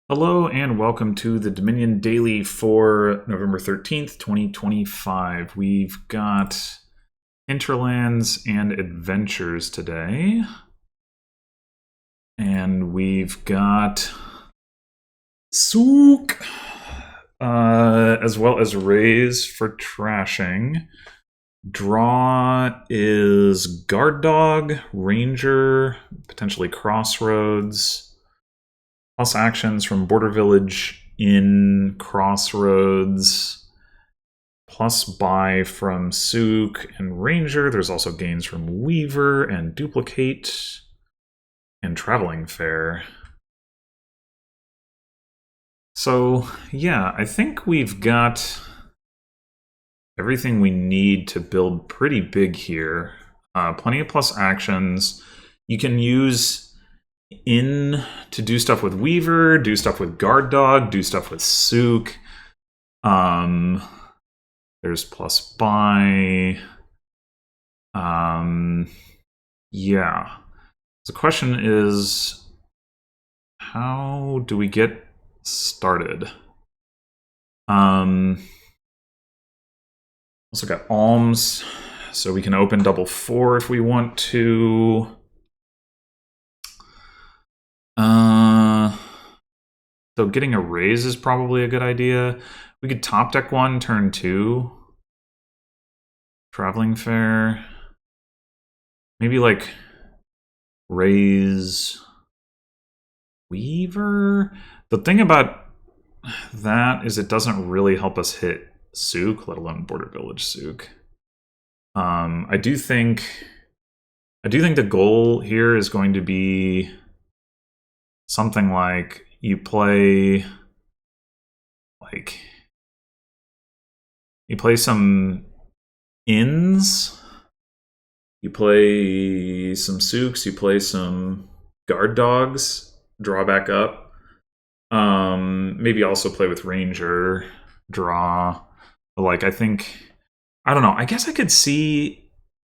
Hello and welcome to the Dominion Daily for November 13th, 2025. We've got Hinterlands and Adventures today. And we've got Souk, as well as Raise for trashing. Draw is Guard Dog, Ranger, potentially Crossroads. Plus actions from Border Village, in Crossroads, plus buy from Souk and Ranger. There's also gains from Weaver and Duplicate and Traveling Fair. So yeah, I think we've got everything we need to build pretty big here. Plenty of plus actions. You can use in to do stuff with Weaver, do stuff with Guard Dog, do stuff with Souk. There's plus buy. Yeah. The question is, how do we get started? Also got alms, so we can open double 4 if we want to. So getting a raise is probably a good idea. We could top deck 1, turn 2. Traveling Fair. Maybe like raise Weaver. The thing about that is it doesn't really help us hit Souk, let alone Border Village Souk. I do think the goal here is going to be something like you play some ins, you play some Souks, you play some Guard Dogs, draw back up. Maybe also play with Ranger, draw. But like I don't know. I guess I could see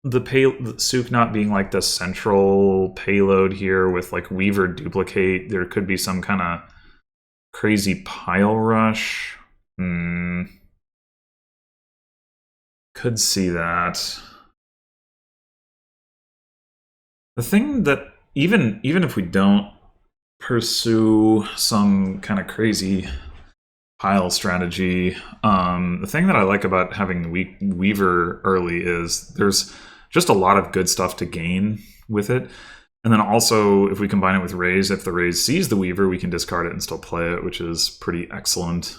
the Souk not being like the central payload here with like Weaver Duplicate. There could be some kind of crazy pile rush. Could see that. The thing that even if we don't pursue some kind of crazy pile strategy, the thing that I like about having Weaver early is there's just a lot of good stuff to gain with it. And then also, if we combine it with Raise, if the Raise sees the Weaver, we can discard it and still play it, which is pretty excellent.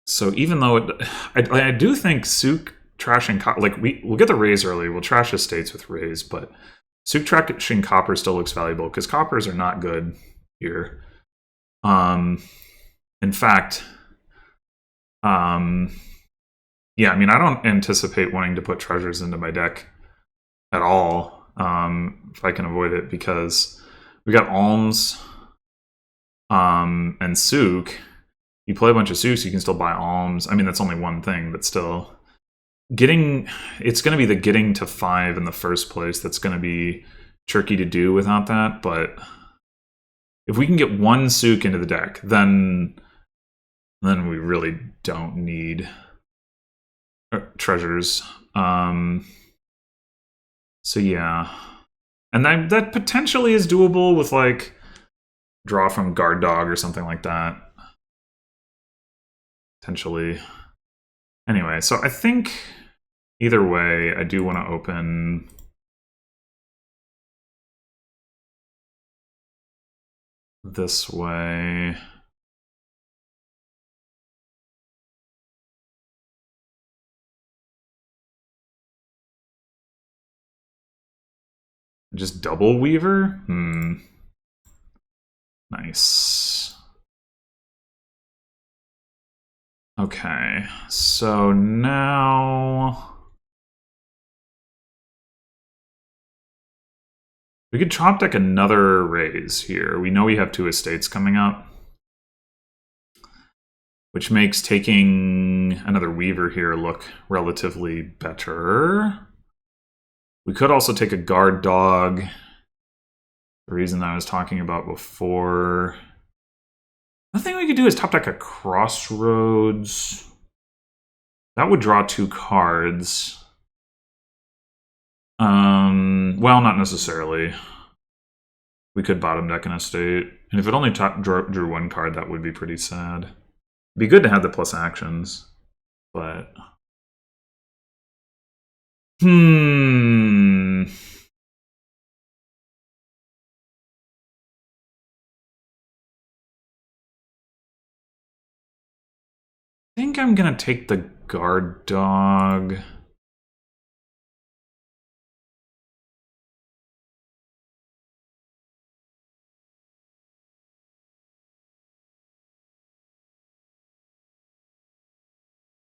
So even though I do think Souk trashing, like we'll get the Raise early, we'll trash estates with Raise, but Souk trashing Copper still looks valuable because Coppers are not good here. In fact, yeah, I mean, I don't anticipate wanting to put treasures into my deck at all, if I can avoid it, because we got alms, and Souk. You play a bunch of Souks, you can still buy alms. I mean, that's only one thing, but still. It's going to be the getting to 5 in the first place that's going to be tricky to do without that, but if we can get one Souk into the deck, then we really don't need treasures. So yeah. And that potentially is doable with like draw from Guard Dog or something like that. Potentially. Anyway, so I think either way, I do want to open this way. Just double Weaver? Nice. Okay, so now we could top deck another Raise here. We know we have 2 estates coming up, which makes taking another Weaver here look relatively better. We could also take a Guard Dog The reason I was talking about before. The thing we could do is top deck a Crossroads. That would draw 2 cards. Well, not necessarily. We could bottom deck an estate. And if it only drew 1 card, that would be pretty sad. It'd be good to have the plus actions. But... I think I'm gonna take the guard dog.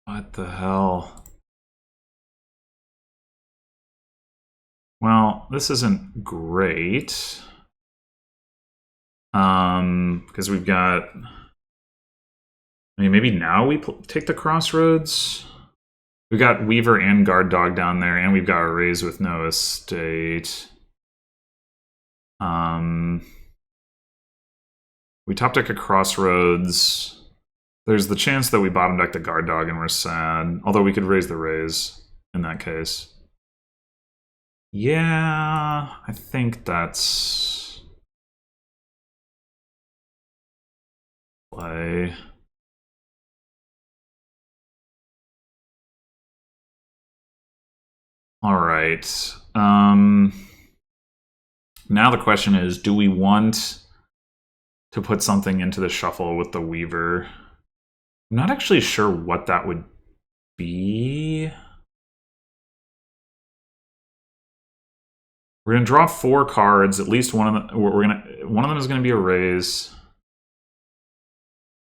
What the hell? Well, this isn't great. Because we've got... I mean, maybe now we take the Crossroads? We've got Weaver and Guard Dog down there, and we've got a Raise with no estate. We top deck a Crossroads. There's the chance that we bottom deck the Guard Dog and we're sad. Although we could raise the Raise in that case. Yeah, I think that's... play. All right. Now the question is, do we want to put something into the shuffle with the Weaver? I'm not actually sure what that would be. We're gonna draw 4 cards. At least one of them. One of them is gonna be a raise.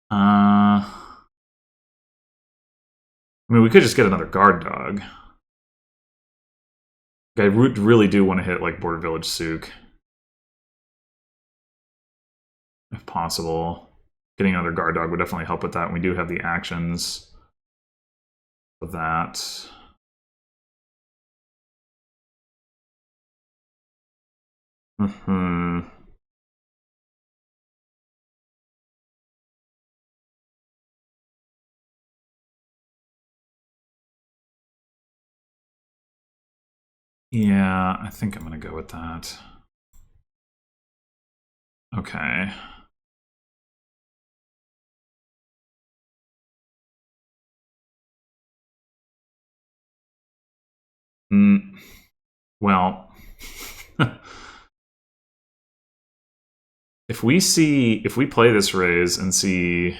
I mean, we could just get another guard dog. I really do want to hit like Border Village Souk, if possible. Getting another guard dog would definitely help with that. And we do have the actions for that. Yeah, I think I'm gonna go with that. Okay. Well, if we play this raise and see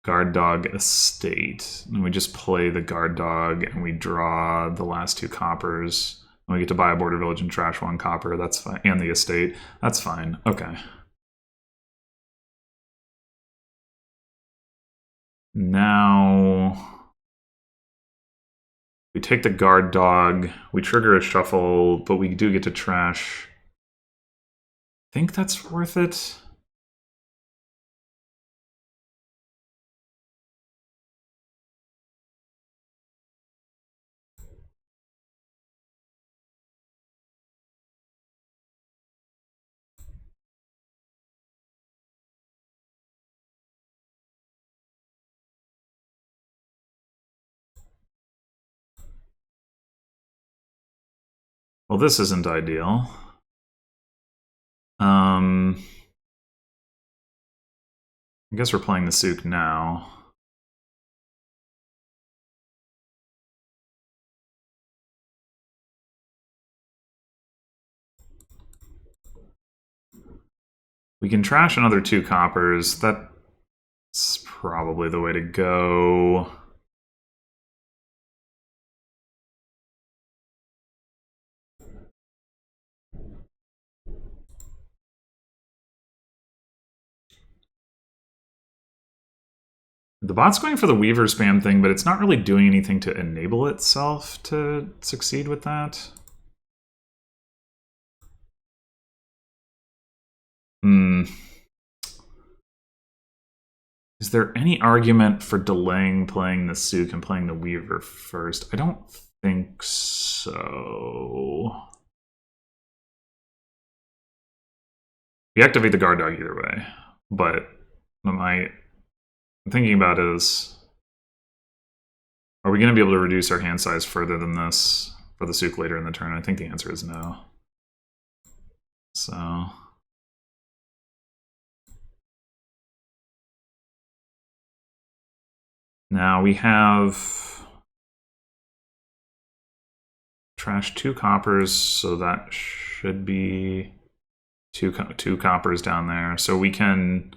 guard dog estate, and we just play the guard dog and we draw the last 2 coppers, and we get to buy a border village and trash 1 copper, that's fine, and the estate, that's fine. Okay. Now we take the guard dog, we trigger a shuffle, but we do get to trash. I think that's worth it. Well, this isn't ideal. I guess we're playing the Souk now. We can trash another 2 coppers. That's probably the way to go. The bot's going for the Weaver spam thing, but it's not really doing anything to enable itself to succeed with that. Is there any argument for delaying playing the Souk and playing the Weaver first? I don't think so. We activate the guard dog either way, but what I'm thinking about is, are we going to be able to reduce our hand size further than this for the Sook later in the turn? I think the answer is no. So now we have trash 2 coppers, so that should be two coppers down there. So we can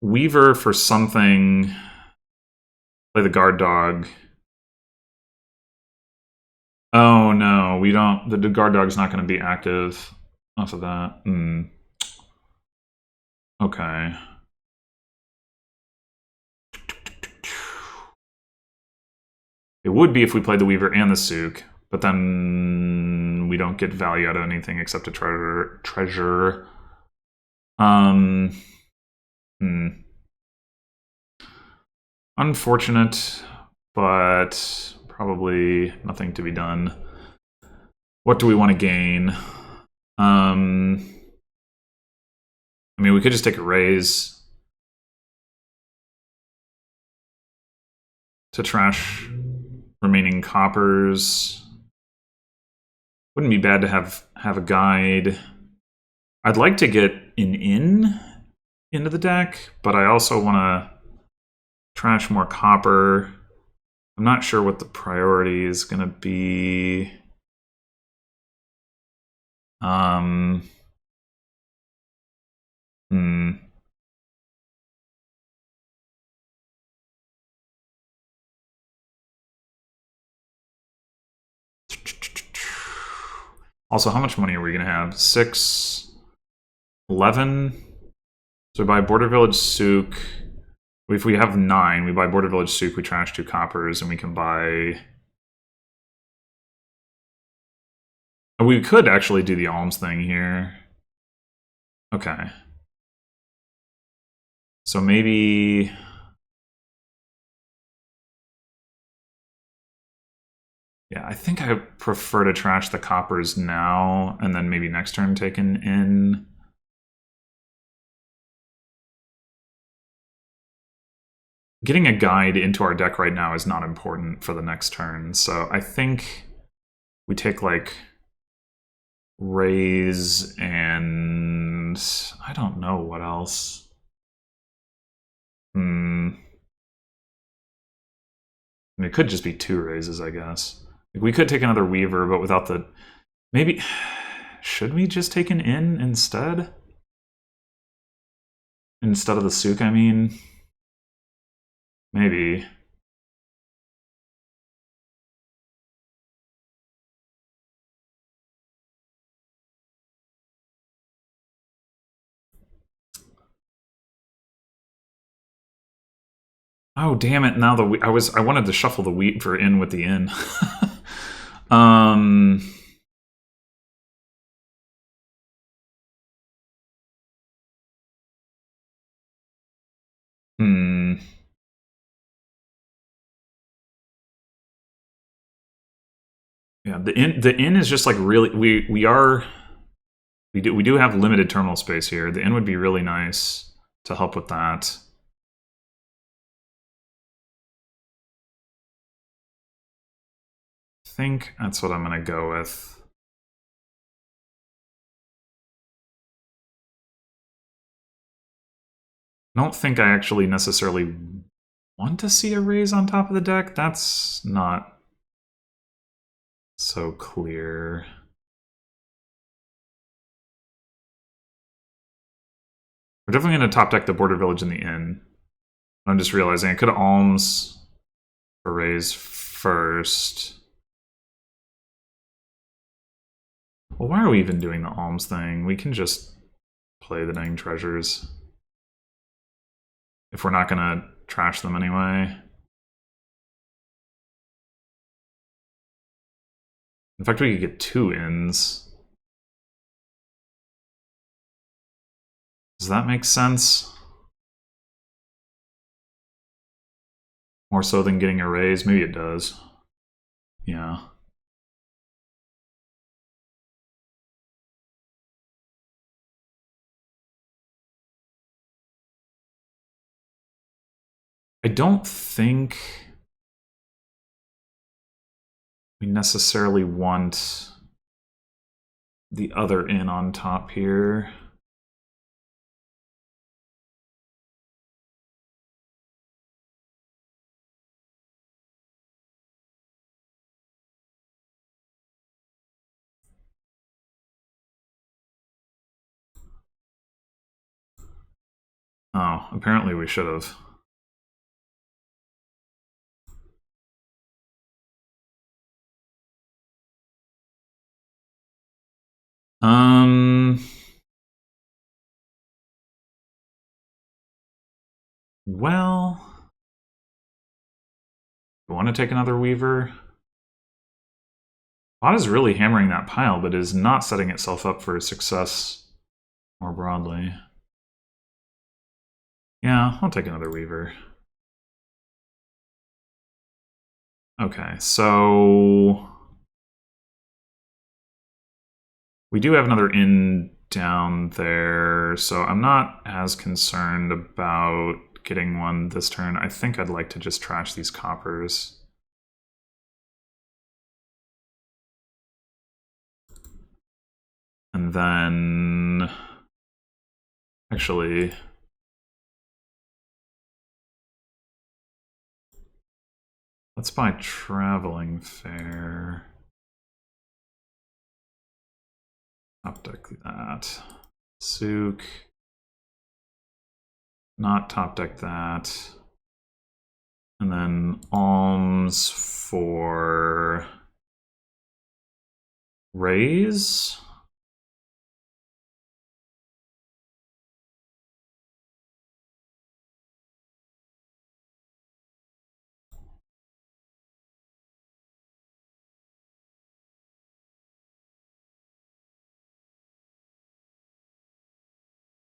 Weaver for something, play the guard dog. Oh no, we don't. The guard dog's not going to be active off of that. Okay. It would be if we played the Weaver and the Sook, but then we don't get value out of anything except a treasure. Unfortunate, but probably nothing to be done. What do we want to gain? I mean, we could just take a raise to trash remaining coppers. Wouldn't be bad to have a guide. I'd like to get an into the deck, but I also want to trash more copper. I'm not sure what the priority is going to be. Also, how much money are we going to have? 6, 11. So we buy Border Village Sook. If we have 9, we buy Border Village Sook, we trash 2 coppers, and we can buy... We could actually do the alms thing here. Okay. So maybe... Yeah, I think I prefer to trash the coppers now, and then maybe next turn take an in. Getting a guide into our deck right now is not important for the next turn, so I think we take, like, raise and... I don't know what else. I mean, it could just be 2 raises, I guess. We could take another Weaver, but without the... Maybe... Should we just take an in instead? Instead of the Sook, I mean... Maybe. Oh, damn it. Now I wanted to shuffle the Weaver in with the in. Yeah, the in is just like really we do have limited terminal space here. The in would be really nice to help with that. I think that's what I'm gonna go with. I don't think I actually necessarily want to see a raise on top of the deck. That's not so clear. We're definitely going to top deck the Border Village and the Inn. I'm just realizing I could alms for raise first. Well, why are we even doing the alms thing? We can just play the dang treasures. If we're not going to trash them anyway. In fact, we could get 2 ins. Does that make sense? More so than getting a raise? Maybe it does. Yeah. I don't think we necessarily want the other inn on top here. Oh, apparently we should have. Well, you want to take another Weaver? Bot is really hammering that pile, but is not setting itself up for success more broadly. Yeah, I'll take another Weaver. Okay, so we do have another inn down there, so I'm not as concerned about getting one this turn. I think I'd like to just trash these coppers. And then... Actually... Let's buy traveling fare. Top deck that. Souk. Not top deck that. And then alms for raise.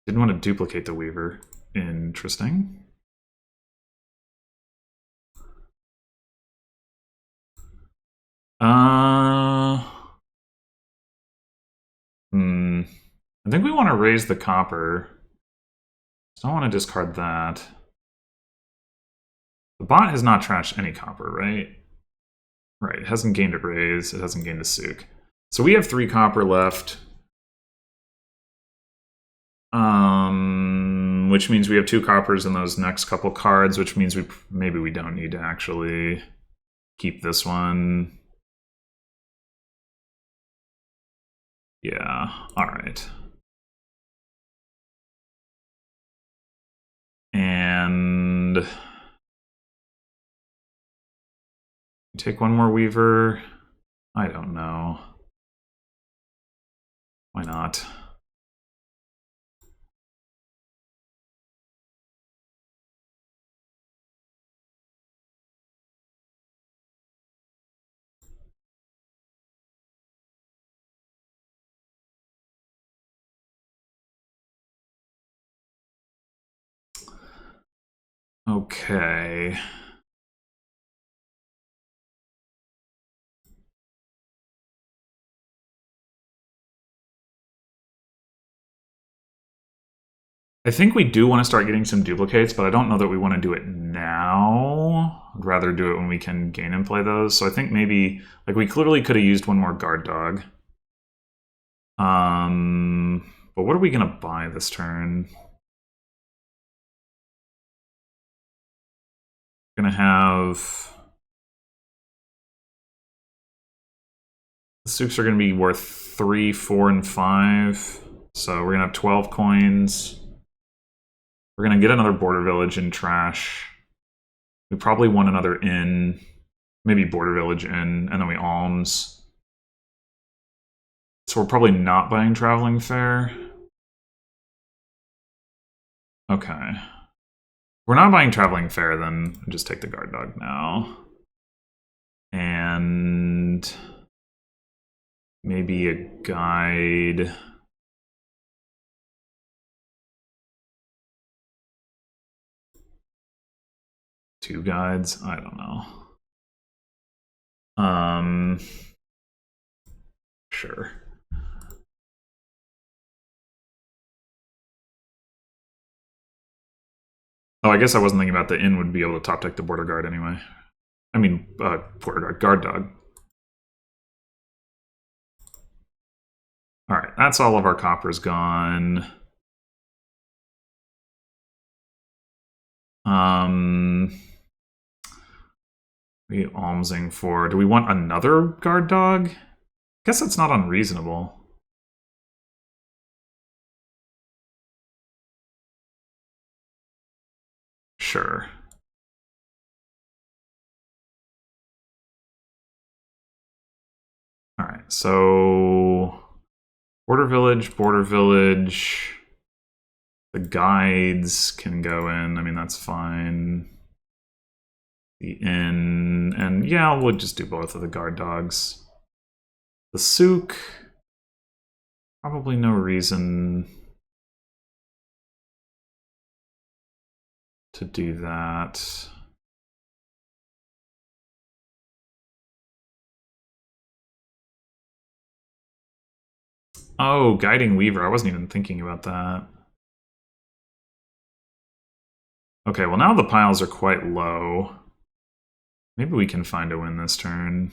Didn't want to duplicate the Weaver. Interesting. I think we want to raise the copper. So I don't want to discard that. The bot has not trashed any copper, right? Right, it hasn't gained a raise, it hasn't gained a souk. So we have 3 copper left. Which means we have 2 coppers in those next couple cards, which means maybe we don't need to actually keep this one. Yeah, alright. And take one more Weaver. I don't know. Why not? Okay. I think we do want to start getting some duplicates, but I don't know that we want to do it now. I'd rather do it when we can gain and play those. So I think maybe, like, we clearly could have used one more guard dog. But what are we going to buy this turn? We're going to have... The souks are going to be worth 3, 4, and 5. So we're going to have 12 coins. We're going to get another border village in trash. We probably want another inn. Maybe border village inn, and then we alms. So we're probably not buying traveling fare. Okay. We're not buying traveling fare, then just take the guard dog now. And maybe a guide. Two guides? I don't know. Sure. Oh, I guess I wasn't thinking about the inn would be able to top deck the border guard anyway. I mean, border guard dog. All right, that's all of our coppers gone. We almsing for. Do we want another guard dog? I guess that's not unreasonable. Sure. All right, so border village. The guides can go in. I mean, that's fine. The inn, and yeah, we'll just do both of the guard dogs. The souk, probably no reason to do that. Oh, guiding weaver. I wasn't even thinking about that. Okay, well now the piles are quite low. Maybe we can find a win this turn.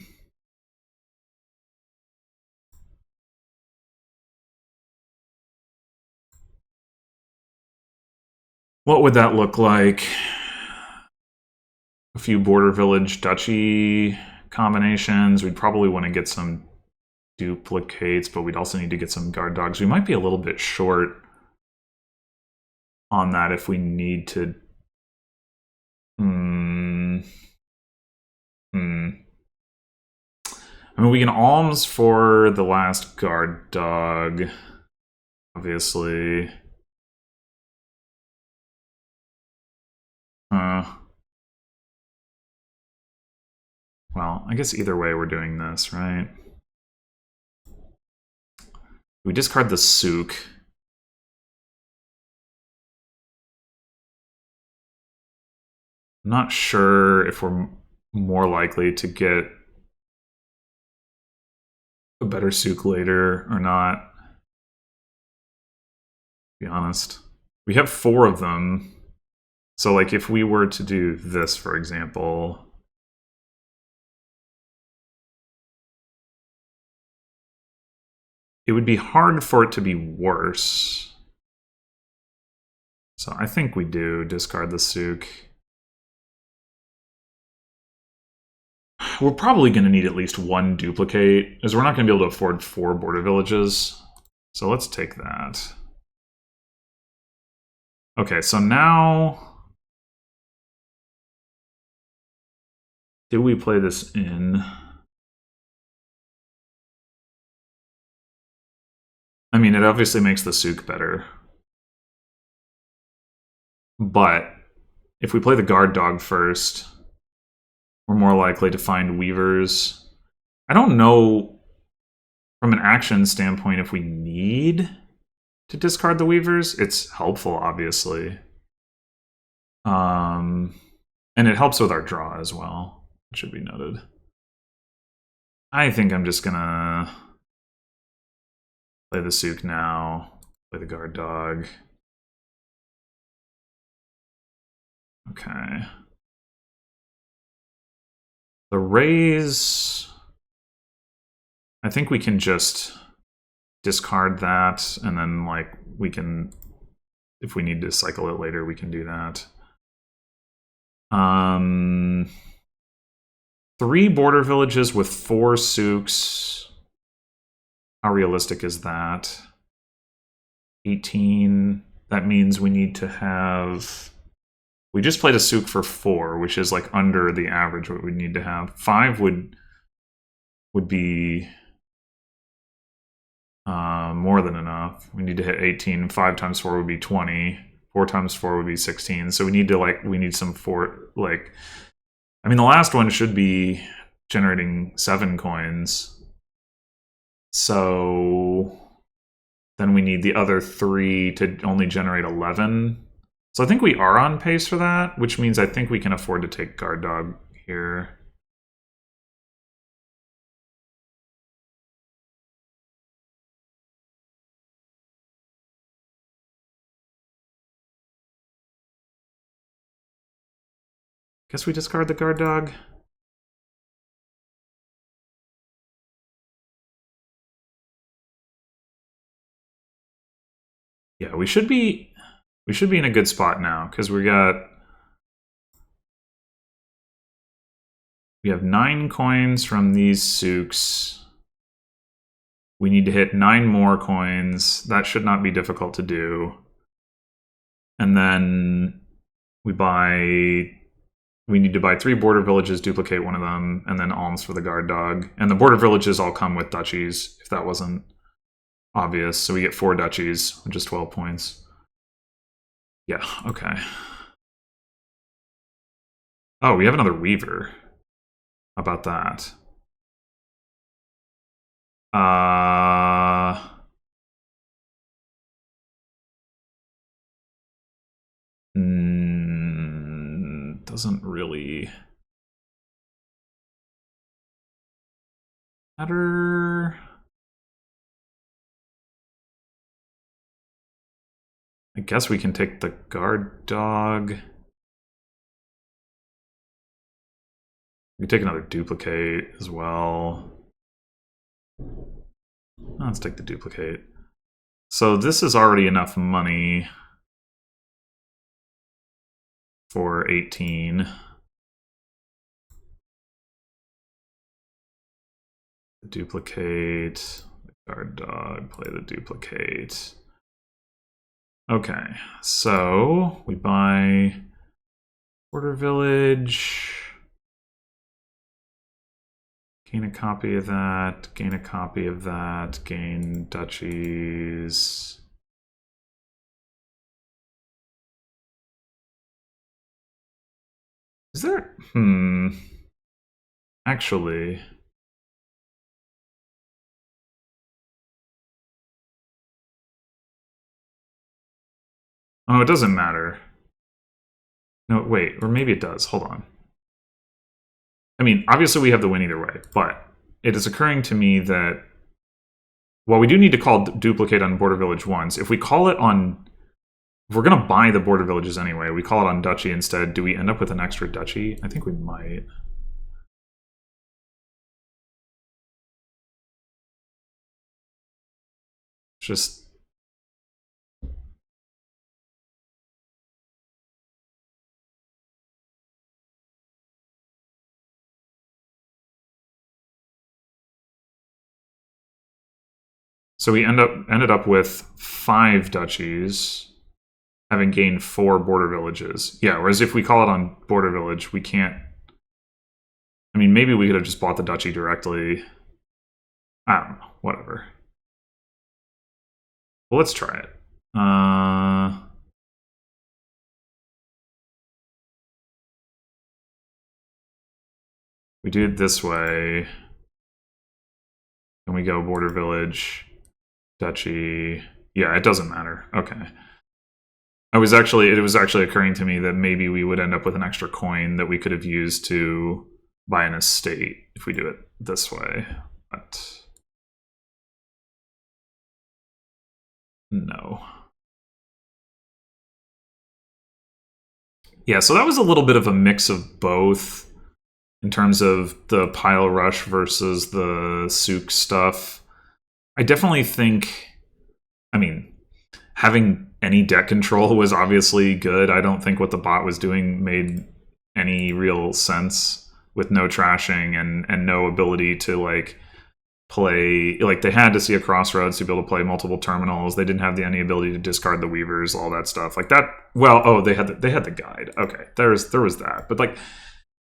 What would that look like? A few border village duchy combinations. We'd probably want to get some duplicates, but we'd also need to get some guard dogs. We might be a little bit short on that if we need to. I mean, we can alms for the last guard dog, obviously. Well, I guess either way we're doing this, right? We discard the souk. I'm not sure if we're more likely to get a better souk later or not. To be honest. We have 4 of them. So, like, if we were to do this, for example, it would be hard for it to be worse. So I think we do discard the souk. We're probably going to need at least 1 duplicate, as we're not going to be able to afford 4 border villages. So let's take that. Okay, so now... do we play this in? I mean, it obviously makes the souk better. But if we play the guard dog first, we're more likely to find weavers. I don't know from an action standpoint if we need to discard the weavers. It's helpful, obviously. And it helps with our draw as well. It should be noted. I think I'm just gonna play the souk now, play the guard dog. Okay. The raise, I think we can just discard that, and then, like, we can, if we need to cycle it later, we can do that. 3 border villages with 4 souks. How realistic is that? 18. That means we need to have... we just played a souk for 4, which is like under the average what we'd need to have. 5 would be more than enough. We need to hit 18. 5 times 4 would be 20. 4 times 4 would be 16. So we need to, like, we need some 4, like... I mean, the last one should be generating 7 coins. So then we need the other 3 to only generate 11. So I think we are on pace for that, which means I think we can afford to take guard dog here. Guess we discard the guard dog. Yeah, we should be in a good spot now because we have 9 coins from these souks. We need to hit 9 more coins. That should not be difficult to do. And then we need to buy 3 border villages, duplicate one of them, and then alms for the guard dog. And the border villages all come with duchies, if that wasn't obvious. So we get 4 duchies, which is 12 points. Yeah, okay. Oh, we have another weaver. How about that? Doesn't really matter. I guess we can take the guard dog. We can take another duplicate as well. Let's take the duplicate. So this is already enough money for 18. Duplicate, the guard dog, play the duplicate. Okay, so we buy border village. Gain a copy of that, gain a copy of that, gain duchies. Is there... Actually... Oh, it doesn't matter. No, wait, or maybe it does. Hold on. I mean, obviously we have the win either way, but it is occurring to me that while we do need to call duplicate on border village once, if we call it on... If we're going to buy the border villages anyway, we call it on duchy instead, do we end up with an extra duchy? I think we might. Just... So we ended up with 5 duchies, having gained 4 border villages. Yeah, whereas if we call it on border village, we can't... I mean, maybe we could have just bought the duchy directly. I don't know, whatever. Well, let's try it. We do it this way. And we go border village, duchy. Yeah, it doesn't matter. Okay. It was actually occurring to me that maybe we would end up with an extra coin that we could have used to buy an estate if we do it this way. But no. Yeah, so that was a little bit of a mix of both in terms of the pile rush versus the souk stuff. I definitely think, I mean, having any deck control was obviously good. I don't think what the bot was doing made any real sense with no trashing and no ability to like play, like they had to see a crossroads to be able to play multiple terminals. They didn't have any ability to discard the weavers, all that stuff like that. Well, oh, they had the guide. Okay, there was that, but like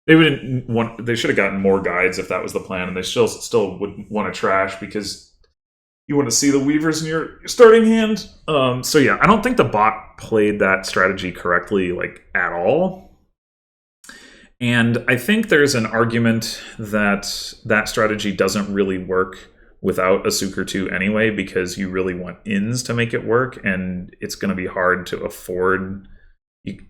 they should have gotten more guides if that was the plan, and they still would want to trash because you want to see the weavers in your starting hand. So yeah, I don't think the bot played that strategy correctly, like at all. And I think there's an argument that that strategy doesn't really work without a souk or 2 anyway, because you really want ins to make it work, and it's going to be hard to afford.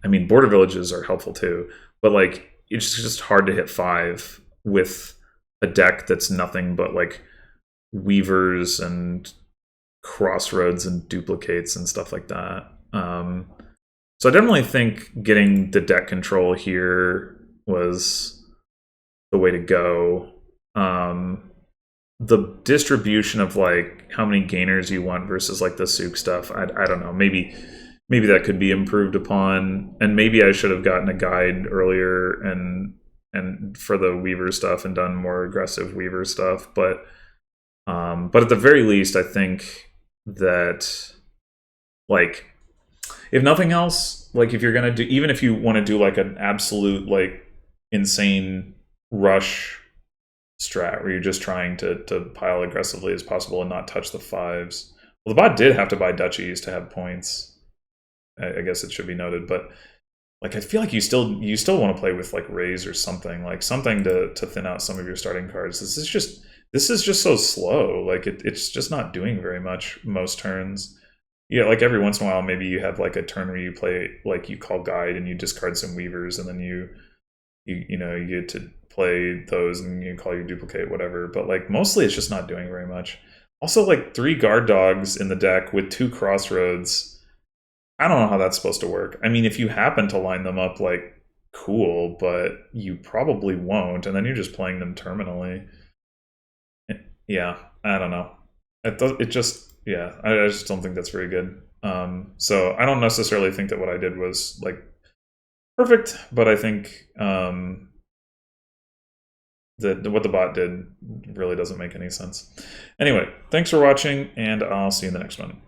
I mean, border villages are helpful too, but like it's just hard to hit 5 with a deck that's nothing but like weavers and crossroads and duplicates and stuff like that. So I definitely think getting the deck control here was the way to go. The distribution of like how many gainers you want versus like the souk stuff, I don't know. Maybe that could be improved upon, and maybe I should have gotten a guide earlier and for the weaver stuff and done more aggressive weaver stuff. But at the very least, I think that like if nothing else, like if you're gonna do, even if you want to do like an absolute like insane rush strat where you're just trying to pile aggressively as possible and not touch the fives. Well, the bot did have to buy duchies to have points. I guess it should be noted, but like I feel like you still want to play with like raise or something, like something to thin out some of your starting cards. This is just so slow. Like it's just not doing very much most turns. Yeah, like every once in a while, maybe you have like a turn where you play like you call guide and you discard some weavers, and then you get to play those and you call your duplicate, whatever. But like mostly it's just not doing very much. Also, like 3 guard dogs in the deck with 2 crossroads. I don't know how that's supposed to work. I mean, if you happen to line them up, like cool, but you probably won't, and then you're just playing them terminally. Yeah, I don't know. It just I just don't think that's very good. So I don't necessarily think that what I did was like perfect, but I think that what the bot did really doesn't make any sense. Anyway, thanks for watching, and I'll see you in the next one.